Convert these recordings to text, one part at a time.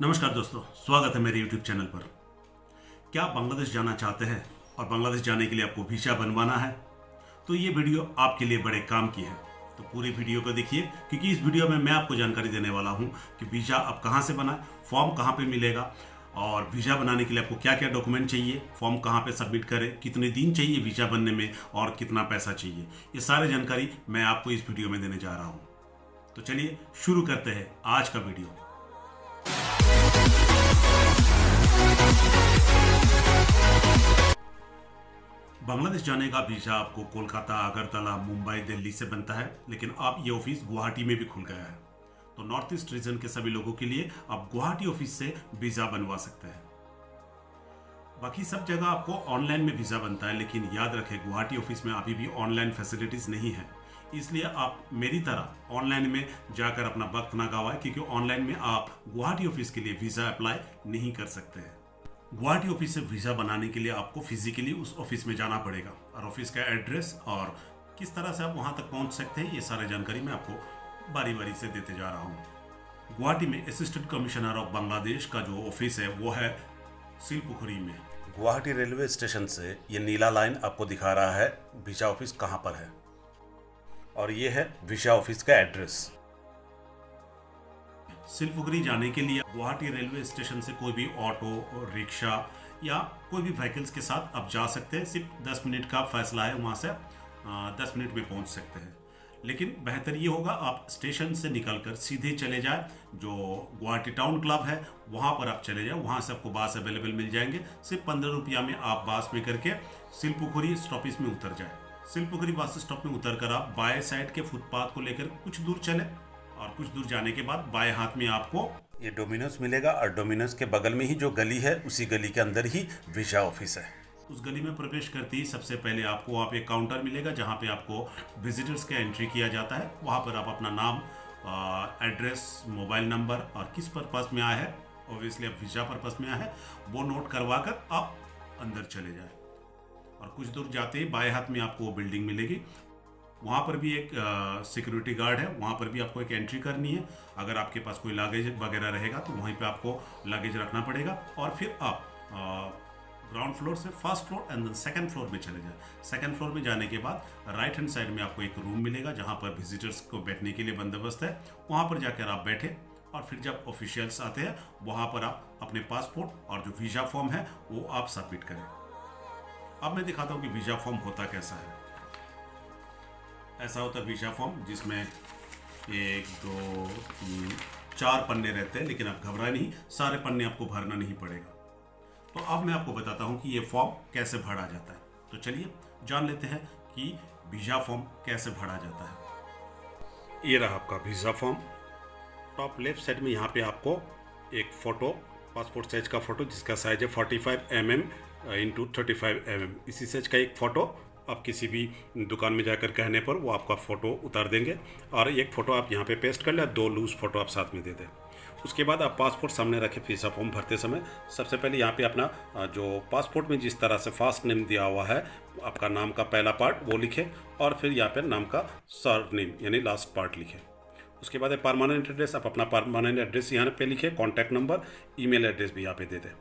नमस्कार दोस्तों, स्वागत है मेरे YouTube चैनल पर। क्या आप बांग्लादेश जाना चाहते हैं और बांग्लादेश जाने के लिए आपको वीज़ा बनवाना है? तो ये वीडियो आपके लिए बड़े काम की है। तो पूरी वीडियो को देखिए, क्योंकि इस वीडियो में मैं आपको जानकारी देने वाला हूँ कि वीज़ा आप कहाँ से बनाएं, फॉर्म कहाँ पे मिलेगा और वीज़ा बनाने के लिए आपको क्या क्या डॉक्यूमेंट चाहिए, फॉर्म कहाँ पे सबमिट करें, कितने दिन चाहिए वीज़ा बनने में और कितना पैसा चाहिए। ये सारी जानकारी मैं आपको इस वीडियो में देने जा रहा हूँ। तो चलिए शुरू करते हैं आज का वीडियो। बांग्लादेश जाने का वीज़ा आपको कोलकाता, अगरतला, मुंबई, दिल्ली से बनता है, लेकिन अब ये ऑफिस गुवाहाटी में भी खुल गया है। तो नॉर्थ ईस्ट रीजन के सभी लोगों के लिए आप गुवाहाटी ऑफिस से वीज़ा बनवा सकते हैं। बाकी सब जगह आपको ऑनलाइन में वीज़ा बनता है, लेकिन याद रखें गुवाहाटी ऑफिस में अभी भी ऑनलाइन फैसिलिटीज़ नहीं है। इसलिए आप मेरी तरह ऑनलाइन में जाकर अपना वक्त ना गवाएं, क्योंकि ऑनलाइन में आप गुवाहाटी ऑफिस के लिए वीज़ा अप्लाई नहीं कर सकते हैं। गुवाहाटी ऑफिस से वीज़ा बनाने के लिए आपको फिजिकली उस ऑफिस में जाना पड़ेगा और ऑफिस का एड्रेस और किस तरह से आप वहां तक पहुंच सकते हैं, ये सारी जानकारी मैं आपको बारी बारी से देते जा रहा हूं। गुवाहाटी में असिस्टेंट कमिश्नर ऑफ बांग्लादेश का जो ऑफिस है वो है सिलपुखुरी में। गुवाहाटी रेलवे स्टेशन से ये नीला लाइन आपको दिखा रहा है वीज़ा ऑफिस कहाँ पर है, और ये है वीज़ा ऑफिस का एड्रेस। सिलपुखुरी जाने के लिए गुवाहाटी रेलवे स्टेशन से कोई भी ऑटो, रिक्शा या कोई भी व्हीकल्स के साथ आप जा सकते हैं। सिर्फ 10 मिनट का फैसला है, वहाँ से 10 मिनट में पहुँच सकते हैं। लेकिन बेहतर ये होगा आप स्टेशन से निकलकर सीधे चले जाए, जो गुवाहाटी टाउन क्लब है वहाँ पर आप चले जाए। वहाँ से आपको बस अवेलेबल मिल जाएंगे। सिर्फ 15 रुपया में आप बस में करके सिलपुखुरी स्टॉपेज में उतर जाए। सिलपुखुरी बस स्टॉप में उतर कर आप बाएं साइड के फुटपाथ को लेकर कुछ दूर चले और कुछ दूर जाने के बाद बाएं हाथ में आपको ये डोमिनोज मिलेगा, और डोमिनोज के बगल में ही जो गली है उसी गली के अंदर ही वीज़ा ऑफिस है। उस गली में प्रवेश करते ही सबसे पहले आपको वहाँ पे एक काउंटर मिलेगा, जहाँ पे आपको विजिटर्स का एंट्री किया जाता है। वहाँ पर आप अपना नाम, एड्रेस, मोबाइल नंबर और किस पर्पस में आया है, ऑब्वियसली आप वीज़ा पर्पस में आया है, वो नोट करवा कर आप अंदर चले जाए। और कुछ दूर जाते ही बाएं हाथ में आपको वो बिल्डिंग मिलेगी। वहाँ पर भी एक सिक्योरिटी गार्ड है, वहाँ पर भी आपको एक एंट्री करनी है। अगर आपके पास कोई लगेज वगैरह रहेगा तो वहीं पे आपको लगेज रखना पड़ेगा, और फिर आप ग्राउंड फ्लोर से first floor and then second floor में चले जाए। सेकंड फ्लोर में जाने के बाद राइट हैंड साइड में आपको एक रूम मिलेगा, जहाँ पर विजिटर्स को बैठने के लिए बंदोबस्त है। वहाँ पर जाकर आप बैठे और फिर जब ऑफिशियल्स आते हैं वहाँ पर आप अपने पासपोर्ट और जो वीज़ा फॉर्म है वो आप सबमिट करें। अब मैं दिखाता हूँ कि वीज़ा फॉर्म होता कैसा है। ऐसा होता है वीज़ा फॉर्म, जिसमें 1, 2, 3, 4 पन्ने रहते हैं, लेकिन आप घबराए नहीं, सारे पन्ने आपको भरना नहीं पड़ेगा। तो अब मैं आपको बताता हूँ कि ये फॉर्म कैसे भरा जाता है। तो चलिए जान लेते हैं कि वीज़ा फॉर्म कैसे भरा जाता है। ये रहा आपका visa form. Top left side में यहाँ पे आपको एक फ़ोटो, पासपोर्ट साइज का फ़ोटो जिसका साइज है 45 mm × 35 mm, इसी साइज का एक फ़ोटो आप किसी भी दुकान में जाकर कहने पर वो आपका फ़ोटो उतार देंगे, और एक फ़ोटो आप यहाँ पे पेस्ट कर ले, 2 लूज़ फ़ोटो आप साथ में दे दें। उसके बाद आप पासपोर्ट सामने रखें। वीज़ा फॉर्म भरते समय सबसे पहले यहाँ पे अपना जो पासपोर्ट में जिस तरह से फर्स्ट नेम दिया हुआ है, आपका नाम का पहला पार्ट वो लिखें, और फिर यहाँ पर नाम का सर नेम यानी लास्ट पार्ट लिखें। उसके बाद परमानेंट एड्रेस, आप अपना परमानेंट एड्रेस यहाँ पे लिखें, कॉन्टैक्ट नंबर, ईमेल एड्रेस भी यहाँ पे दे दें।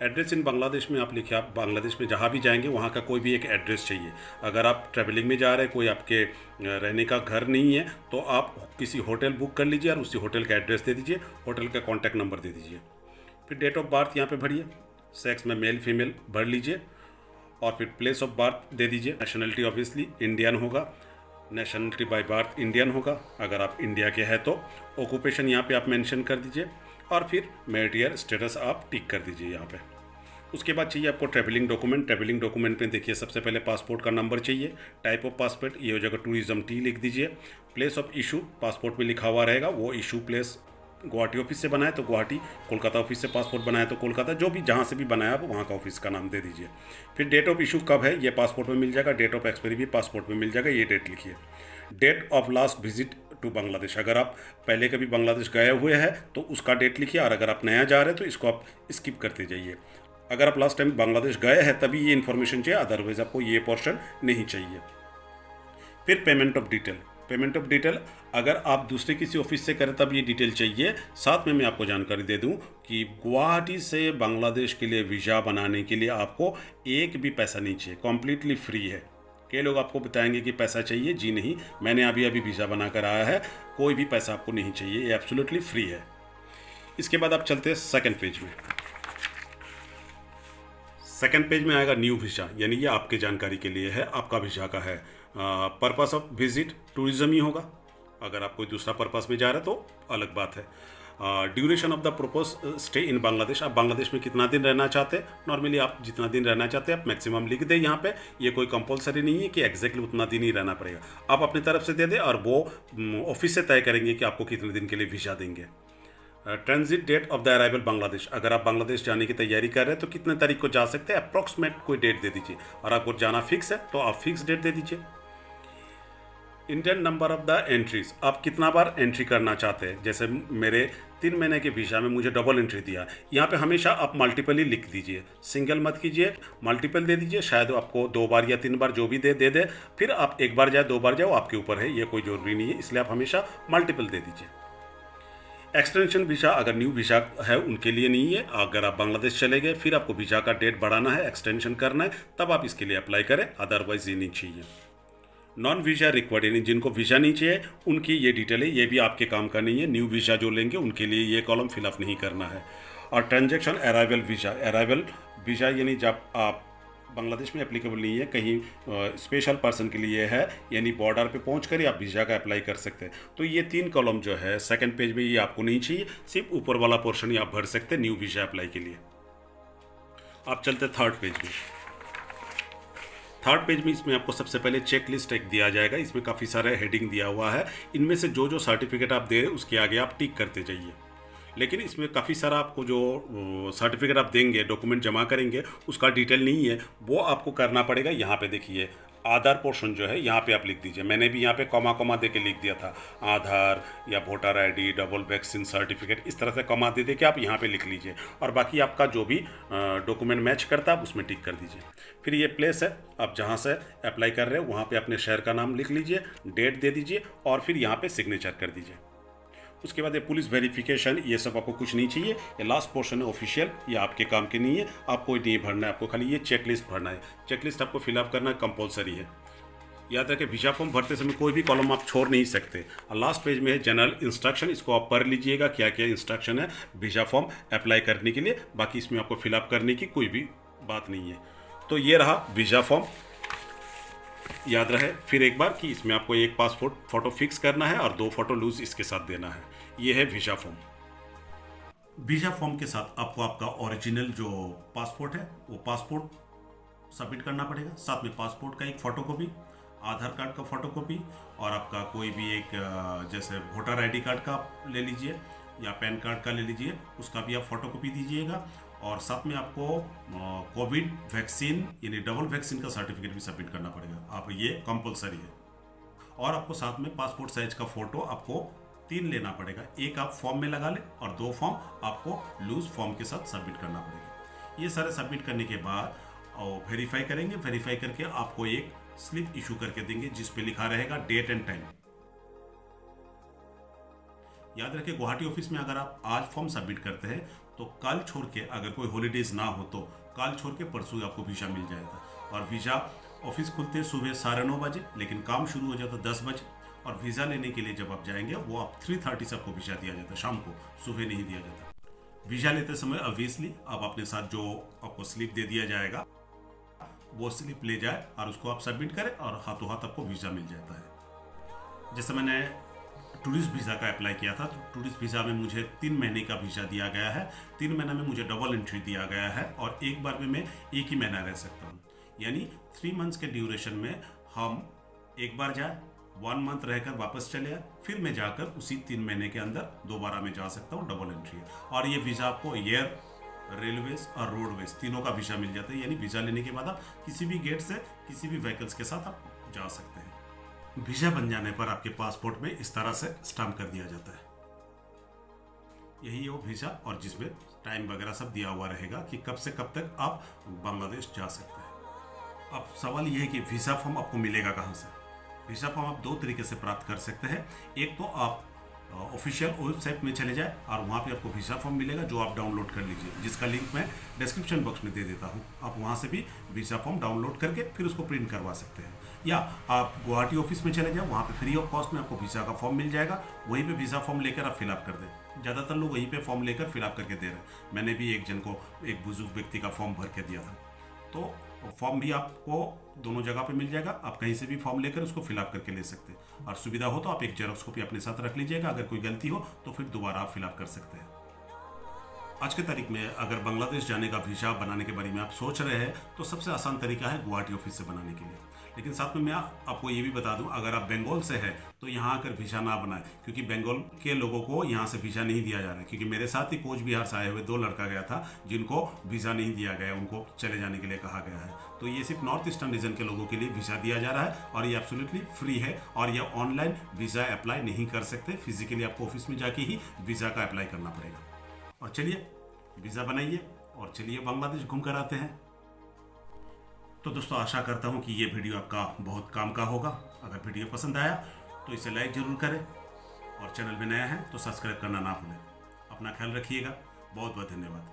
एड्रेस इन बांग्लादेश में आप लिखे, आप बांग्लादेश में जहाँ भी जाएंगे वहाँ का कोई भी एक एड्रेस चाहिए। अगर आप ट्रैवलिंग में जा रहे हैं, कोई आपके रहने का घर नहीं है, तो आप किसी होटल बुक कर लीजिए और उसी होटल का एड्रेस दे दीजिए, होटल का कॉन्टैक्ट नंबर दे दीजिए। फिर डेट ऑफ बर्थ यहाँ पे भरिए, सेक्स में मेल फीमेल भर लीजिए, और फिर प्लेस ऑफ बर्थ दे दीजिए। नेशनलिटी ऑब्वियसली इंडियन होगा, नेशनलिटी बाय बर्थ इंडियन होगा अगर आप इंडिया के हैं तो। ऑक्यूपेशन यहाँ पे आप मेंशन कर दीजिए, और फिर मैरिटल स्टेटस आप टिक कर दीजिए यहाँ पे। उसके बाद चाहिए आपको ट्रैवलिंग डॉक्यूमेंट। ट्रैवलिंग डॉक्यूमेंट में देखिए सबसे पहले पासपोर्ट का नंबर चाहिए, टाइप ऑफ पासपोर्ट ये हो जाएगा टूरिज्म टी लिख दीजिए। प्लेस ऑफ इशू पासपोर्ट में लिखा हुआ रहेगा, वो इशू प्लेस गुवाहाटी ऑफिस से बनाए तो गुवाहाटी, कोलकाता ऑफिस से पासपोर्ट बनाए तो कोलकाता, जो भी जहाँ से भी बनाया आप वहाँ का ऑफिस का नाम दे दीजिए। फिर डेट ऑफ इशू कब है ये पासपोर्ट में मिल जाएगा, डेट ऑफ एक्सपायरी भी पासपोर्ट में मिल जाएगा, ये डेट लिखिए। Date of last visit to Bangladesh, अगर आप पहले कभी बांग्लादेश गए हुए हैं तो उसका डेट लिखिए, और अगर आप नया जा रहे हैं तो इसको आप स्किप करते जाइए। अगर आप लास्ट टाइम बांग्लादेश गए हैं तभी ये इन्फॉर्मेशन चाहिए, अदरवाइज आपको ये पोर्शन नहीं चाहिए। फिर payment of detail, payment of detail अगर आप दूसरे किसी ऑफिस से करें तब ये डिटेल चाहिए। साथ में मैं आपको जानकारी दे दूं कि गुवाहाटी से बांग्लादेश के लिए वीज़ा बनाने के लिए आपको एक भी पैसा नहीं चाहिए, कम्प्लीटली फ्री है। कई लोग आपको बताएंगे कि पैसा चाहिए, जी नहीं, मैंने अभी अभी वीज़ा बना कर आया है, कोई भी पैसा आपको नहीं चाहिए, ये एब्सोल्युटली फ्री है। इसके बाद आप चलते हैं सेकेंड पेज में। सेकेंड पेज में आएगा न्यू वीज़ा, यानी ये आपके जानकारी के लिए है, आपका वीज़ा का है। पर्पस ऑफ विजिट टूरिज्म ही होगा, अगर आप कोई दूसरा पर्पस में जा रहे हैं तो अलग बात है। Duration of the propose stay in Bangladesh, आप बांग्लादेश में कितना दिन रहना चाहते हैं। नॉर्मली आप जितना दिन रहना चाहते हैं आप मैक्सिमम लिख दें यहाँ पे, ये कोई कंपलसरी नहीं है कि एग्जैक्टली उतना दिन ही रहना पड़ेगा, आप अपनी तरफ से दे दें और वो ऑफिस से तय करेंगे कि आपको कितने दिन के लिए वीज़ा देंगे। Transit date of the arrival Bangladesh, अगर आप बांग्लादेश जाने की तैयारी कर रहे हैं तो कितने तारीख को जा सकते हैं, अप्रॉक्सीमेट कोई डेट दे दीजिए, और आपको जाना फिक्स है तो आप फिक्स डेट दे दीजिए। Indian number of the entries, आप कितना बार एंट्री करना चाहते हैं। जैसे मेरे 3 महीने के वीज़ा में मुझे डबल एंट्री दिया, यहाँ पे हमेशा आप मल्टीपल ही लिख दीजिए, सिंगल मत कीजिए, मल्टीपल दे दीजिए। शायद आपको 2 बार या 3 बार जो भी दे, फिर आप 1 बार जाए 2 बार जाए वो आपके ऊपर है, ये कोई ज़रूरी नहीं है, इसलिए आप हमेशा मल्टीपल दे दीजिए। एक्सटेंशन वीज़ा अगर न्यू वीज़ा है उनके लिए नहीं है, अगर आप बांग्लादेश चले गए फिर आपको वीज़ा का डेट बढ़ाना है, एक्सटेंशन करना है, तब आप इसके लिए अप्लाई करें, अदरवाइज ये नहीं चाहिए। नॉन वीज़ा रिक्वायर्ड, यानी जिनको वीज़ा नहीं चाहिए उनकी ये डिटेल है, ये भी आपके काम का नहीं है। न्यू वीज़ा जो लेंगे उनके लिए ये कॉलम फिलअप नहीं करना है। और transaction arrival visa, arrival visa यानी जब आप बांग्लादेश में एप्लीकेबल नहीं है, कहीं स्पेशल पर्सन के लिए है, यानी बॉर्डर पे पहुँच कर ही आप वीज़ा का अप्लाई कर सकते हैं। तो ये 3 कॉलम जो है सेकंड पेज में ये आपको नहीं चाहिए, सिर्फ ऊपर वाला पोर्शन ही आप भर सकते हैं न्यू वीज़ा अप्लाई के लिए। आप चलते थर्ड पेज में। थर्ड पेज में इसमें आपको सबसे पहले चेक लिस्ट एक दिया जाएगा, इसमें काफ़ी सारे हेडिंग दिया हुआ है, इनमें से जो जो सर्टिफिकेट आप दे रहे हैं उसके आगे आप टिक करते जाइए। लेकिन इसमें काफ़ी सारा आपको जो सर्टिफिकेट आप देंगे, डॉक्यूमेंट जमा करेंगे, उसका डिटेल नहीं है, वो आपको करना पड़ेगा। यहाँ पे देखिए आधार पोर्शन जो है यहाँ पे आप लिख दीजिए, मैंने भी यहाँ पे कॉमा दे के लिख दिया था, आधार या voter ID, double vaccine certificate, इस तरह से कॉमा दे के आप यहाँ पे लिख लीजिए, और बाकी आपका जो भी डॉक्यूमेंट मैच करता है आप उसमें टिक कर दीजिए। फिर ये प्लेस है, आप जहाँ से अप्लाई कर रहे हैं वहाँ पे अपने शहर का नाम लिख लीजिए, डेट दे दीजिए, और फिर यहाँ पे सिग्नेचर कर दीजिए। उसके बाद ये पुलिस वेरिफिकेशन, ये सब आपको कुछ नहीं चाहिए। ये लास्ट पोर्शन है ऑफिशियल, ये आपके काम के नहीं है, आपको नहीं भरना है, आपको खाली ये चेक लिस्ट भरना है। चेक लिस्ट आपको फिलअप करना कंपलसरी है। याद रखें वीज़ा फॉर्म भरते समय कोई भी कॉलम आप छोड़ नहीं सकते। और लास्ट पेज में है जनरल इंस्ट्रक्शन, इसको आप पढ़ लीजिएगा क्या क्या इंस्ट्रक्शन है वीज़ा फॉर्म अप्लाई करने के लिए, बाकी इसमें आपको फिलअप करने की कोई भी बात नहीं है। तो ये रहा वीज़ा फॉर्म। याद रहे फिर एक बार कि इसमें आपको एक पासपोर्ट फ़ोटो फिक्स करना है और 2 फोटो लूज इसके साथ देना है। ये है वीज़ा फॉर्म। वीज़ा फॉर्म के साथ आपको आपका ओरिजिनल जो पासपोर्ट है वो पासपोर्ट सबमिट करना पड़ेगा, साथ में पासपोर्ट का एक फ़ोटोकॉपी, आधार कार्ड का फ़ोटोकॉपी, और आपका कोई भी एक जैसे वोटर आईडी कार्ड का ले लीजिए या पैन कार्ड का ले लीजिए, उसका भी आप फ़ोटोकॉपी दीजिएगा। और साथ में आपको कोविड वैक्सीन यानी डबल वैक्सीन का सर्टिफिकेट भी सबमिट करना पड़ेगा, आप ये कंपलसरी है। और आपको साथ में पासपोर्ट साइज का फ़ोटो आपको 3 लेना पड़ेगा, एक आप फॉर्म में लगा लें और 2 फॉर्म आपको लूज फॉर्म के साथ सबमिट करना पड़ेगा। ये सारे सबमिट करने के बाद वेरीफाई करेंगे, वेरीफाई करके आपको एक स्लिप इशू करके देंगे जिस पे लिखा रहेगा डेट एंड टाइम। याद रखिए गुवाहाटी ऑफिस में अगर आप आज फॉर्म सबमिट करते हैं तो कल छोड़ के, अगर कोई हॉलीडेज ना हो तो कल छोड़ के परसों आपको वीज़ा मिल जाएगा। और वीज़ा ऑफिस खुलते हैं सुबह 9:30 बजे, लेकिन काम शुरू हो जाता है 10 बजे। और वीज़ा लेने के लिए जब आप जाएंगे वो आप 3:30 से आपको वीज़ा दिया जाता है, शाम को, सुबह नहीं दिया जाता। वीज़ा लेते समय ऑब्वियसली आप अपने साथ जो आपको स्लिप दे दिया जाएगा वो स्लिप ले जाए और उसको आप सबमिट करें और हाथों हाथ आपको वीज़ा मिल जाता है। जैसे मैंने टूरिस्ट वीज़ा का अप्लाई किया था, तो टूरिस्ट वीज़ा में मुझे 3 महीने का वीज़ा दिया गया है। 3 महीने में मुझे डबल एंट्री दिया गया है और एक बार में मैं एक ही महीना रह सकता हूँ, यानी 3 मंथ्स के ड्यूरेशन में हम एक बार जाए, 1 मंथ रहकर वापस चले आए, फिर मैं जाकर उसी 3 महीने के अंदर दोबारा मैं जा सकता हूँ, डबल एंट्री है। और ये वीज़ा आपको एयर, रेलवेज और रोडवेज तीनों का वीज़ा मिल जाता है, यानी वीज़ा लेने के बाद आप किसी भी गेट से किसी भी व्हीकल्स के साथ आप जा सकते हैं। वीज़ा बन जाने पर आपके पासपोर्ट में इस तरह से स्टाम्प कर दिया जाता है, यही वो वीज़ा, और जिसमें टाइम वगैरह सब दिया हुआ रहेगा कि कब से कब तक आप बांग्लादेश जा सकते हैं। अब सवाल ये है कि वीज़ा फॉर्म आपको मिलेगा कहाँ से। वीज़ा फॉर्म आप दो तरीके से प्राप्त कर सकते हैं। एक तो आप ऑफिशियल वेबसाइट में चले जाए और वहाँ पे आपको वीज़ा फॉर्म मिलेगा जो आप डाउनलोड कर लीजिए, जिसका लिंक मैं डिस्क्रिप्शन बॉक्स में दे देता हूँ। आप वहाँ से भी वीज़ा फॉर्म डाउनलोड करके फिर उसको प्रिंट करवा सकते हैं। या आप गुवाहाटी ऑफिस में चले जाओ, वहाँ पे फ्री ऑफ कॉस्ट में आपको वीज़ा का फॉर्म मिल जाएगा। वहीं पे वीज़ा फॉर्म लेकर आप फिलअप कर दें। ज़्यादातर लोग वहीं पे फॉर्म लेकर फिलअप करके दे रहे हैं। मैंने भी एक जन को, एक बुजुर्ग व्यक्ति का फॉर्म भर के दिया था। तो फॉर्म भी आपको दोनों जगह पे मिल जाएगा। आप कहीं से भी फॉर्म लेकर उसको फिलअप करके ले सकते हैं। और सुविधा हो तो आप एक जेरॉक्स कॉपी अपने साथ रख लीजिएगा। अगर कोई गलती हो तो फिर दोबारा आप फिलअप कर सकते हैं। आज के तारीख में अगर बांग्लादेश जाने का वीज़ा बनाने के बारे में आप सोच रहे हैं तो सबसे आसान तरीका है गुवाहाटी ऑफिस से बनाने के लिए। लेकिन साथ में मैं आपको ये भी बता दूं, अगर आप बंगाल से हैं तो यहाँ आकर वीज़ा ना बनाएं, क्योंकि बंगाल के लोगों को यहाँ से वीज़ा नहीं दिया जा रहा है। क्योंकि मेरे साथ ही कोच बिहार से आए हुए 2 लड़का गया था जिनको वीज़ा नहीं दिया गया, उनको चले जाने के लिए कहा गया है। तो ये सिर्फ नॉर्थ ईस्टर्न रीजन के लोगों के लिए वीज़ा दिया जा रहा है और ये एब्सोल्युटली फ्री है। और ये ऑनलाइन वीज़ा अप्लाई नहीं कर सकते, फिजिकली आपको ऑफिस में जाके ही वीज़ा का अप्लाई करना पड़ेगा। और चलिए वीज़ा बनाइए और चलिए बांग्लादेश घूम कर आते हैं। तो दोस्तों, आशा करता हूँ कि ये वीडियो आपका बहुत काम का होगा। अगर वीडियो पसंद आया तो इसे लाइक ज़रूर करें और चैनल में नया है तो सब्सक्राइब करना ना भूलें। अपना ख्याल रखिएगा। बहुत बहुत धन्यवाद।